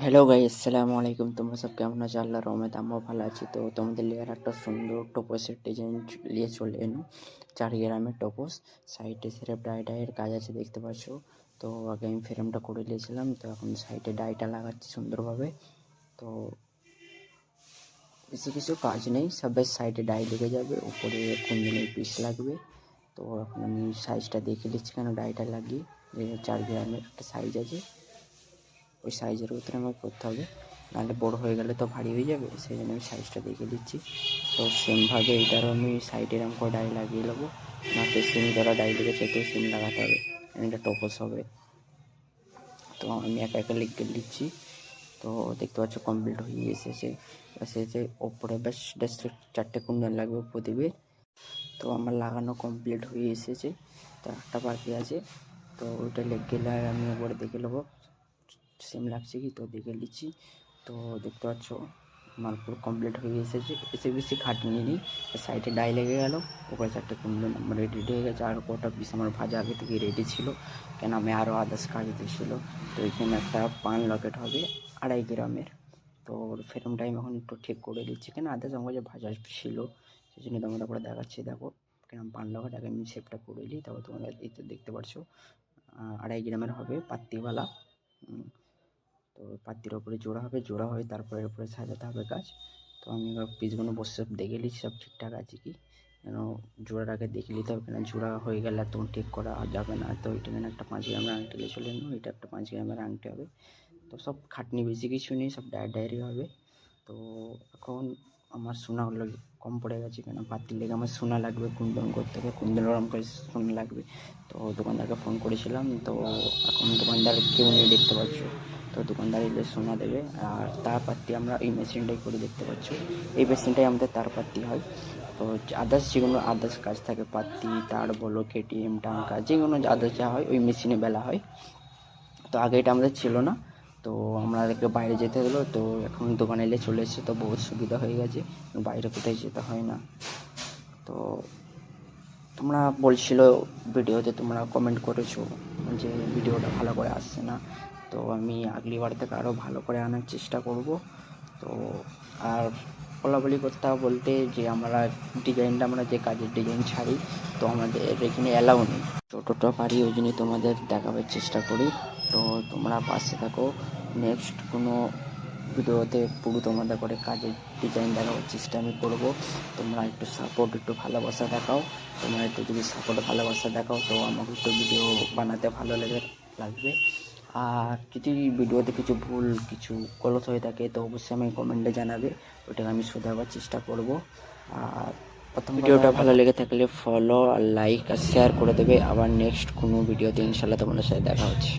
Hello guys, আসসালামু আলাইকুম। তোমরা সব কেমন আছো? আল্লাহর রহমতে আমরাও ভালো আছি। তো তোমাদের লিগে একটা সুন্দর টোপসের ডিজাইন নিয়ে চলে এলাম। 4 গ্রামের টোপস, সাইডে সিরেপ ডাইয়ের কাজ আছে দেখতে পাচ্ছ। তো আগে আমি ফ্রেমটা করে নিয়েছিলাম, তো এখন সাইডে ডাইটা লাগাচ্ছি সুন্দরভাবে। তো বেশি কিছু কাজ নেই, সবাই সাইডে ডাই লেগে যাবে, উপরে কুন্দনের পিস লাগবে। তো এখন আমি সাইজটা দেখে নিচ্ছি, কেন ডাইটা লাগিয়ে 4 গ্রামের একটা সাইজ আছে, ওই সাইজের ভিতরে আমাকে করতে হবে, নাহলে বড় হয়ে গেলে তো ভারী হয়ে যাবে। সেই জন্য আমি সাইজটা দেখে দিচ্ছি। তো সেমভাবে এটারও আমি সাইডে এরকম করে ডাই লাগিয়ে নেবো, না তো সিম দ্বারা ডাই লেগেছে তো সিম লাগাতে হবে, এটা টপস হবে। তো আমি একা একা লিখে দিচ্ছি। তো দেখতে পাচ্ছ কমপ্লিট হয়ে এসেছে। এসেছে ওপরে বেশ 4টে কুন্দন লাগবে প্রদীপের। তো আমার লাগানো কমপ্লিট হয়ে এসেছে, তো একটা বাকি আছে। তো ওইটা লেগে গেলে আমি একবারে দেখে নেবো সেম লাগছে কি, তো দেখে নিচ্ছি। তো দেখতে পাচ্ছ আমার পুরো কমপ্লিট হয়ে এসেছে, এসে বেশি খাটনি নেই। সাইডে ডাই লেগে গেল, উপরে 4টে কুন্দন আমার রেডি হয়ে গেছে। আর কটা পিস আমার ভাজা আগে থেকে রেডি ছিল, কেন আমি আরও আদার্স কাজ দিয়েছিল। তো এখানে একটা পান লকেট হবে 2.5 গ্রামের। তো ফ্রেমটা আমি এখন একটু ঠিক করে দিচ্ছি, কেন আদার্স আমার যে ভাজা ছিল সেই জন্য তোমাদের তারপরে দেখাচ্ছি। দেখো কেন পান লকেট আগে আমি শেপটা করে নিই, তারপর তোমরা দেখতে পারছো 2.5 গ্রামের হবে পাত্তিওয়ালা। তো পাত্তির ওপরে জোড়া হয়ে তারপরে এর উপরে সাজাতে হবে কাজ। তো আমি এবার পিসগুলো বসে সব দেখে নিচ্ছি সব ঠিকঠাক আছে কি, কেন জোড়ার আগে দেখে নিতে হবে, কেন জোড়া হয়ে গেলে তখন ঠিক করা যাবে না। তো এটা এখানে একটা 5 গ্রামের আংটি নিয়ে চলে এলাম, এটা একটা 5 গ্রামের আংটি হবে। তো সব খাটনি বেশি কিছু নেই, সব ডায়েরি হবে। তো এখন আমার সোনাগুলো কম পড়ে গেছে, কেন পাত্তির লেগে আমার সোনা লাগবে, কুন্দন করতে হবে, কুন্দন ওরম করে সোনা লাগবে। তো দোকানদারকে ফোন করেছিলাম, তো এখন দোকানদার কেউ নেই দেখতে পাচ্ছ। তো দোকানদার এলে সোনা দেবে। আর তার পাত্তি আমরা এই মেশিনটাই করে দেখতে পাচ্ছ, এই মেশিনটাই আমাদের তার পাত্তি হয়। তো আদার্স যেগুলো আদার্স কাজ থাকে, পাত্তি তার বলো, কেটিএম টাঙ্কা, যেগুলো আদার্স যা হয় ওই মেশিনে বেলা হয়। তো আগে এটা আমাদের ছিল না, তো আমাদেরকে বাইরে যেতে হলো। তো এখন দোকানে এলে চলে এসেছে, তো বহুত সুবিধা হয়ে গেছে, বাইরে কোথায় যেতে হয় না। তো তোমরা বলছিল ভিডিওতে, তোমরা কমেন্ট করেছো যে ভিডিওটা ভালো করে আসছে না। তো আমি আগলিবার থেকে আরও ভালো করে আনার চেষ্টা করব। তো আর বলাবলি করতে বলতে যে আমরা ডিজাইনটা, আমরা যে কাজের ডিজাইন ছাড়ি, তো আমাদের এখানে অ্যালাউ নেই। যতটা পারি ওই জন্যই তোমাদের দেখাবার চেষ্টা করি। তো তোমরা পাশে থাকো, নেক্সট কোনো ভিডিওতে পুরো তোমাদের করে কাজের ডিজাইন দেখাবার চেষ্টা আমি করবো। তোমরা একটু সাপোর্ট, একটু ভালোবাসা দেখাও। তোমরা একটু যদি সাপোর্ট ভালোবাসা দেখাও তো আমাকে একটু ভিডিও বানাতে ভালো লাগবে। আর যদি ভিডিওতে কিছু ভুল, কিছু গলত হয়ে থাকে তো অবশ্যই আমি কমেন্টে জানাবে, ওটাকে আমি শোধরাবার চেষ্টা করব। আর প্রথম ভিডিওটা ভালো লেগে থাকলে ফলো আর লাইক আর শেয়ার করে দেবে। আবার নেক্সট কোনো ভিডিওতে ইনশাল্লাহ তোমাদের সাথে দেখা হচ্ছে।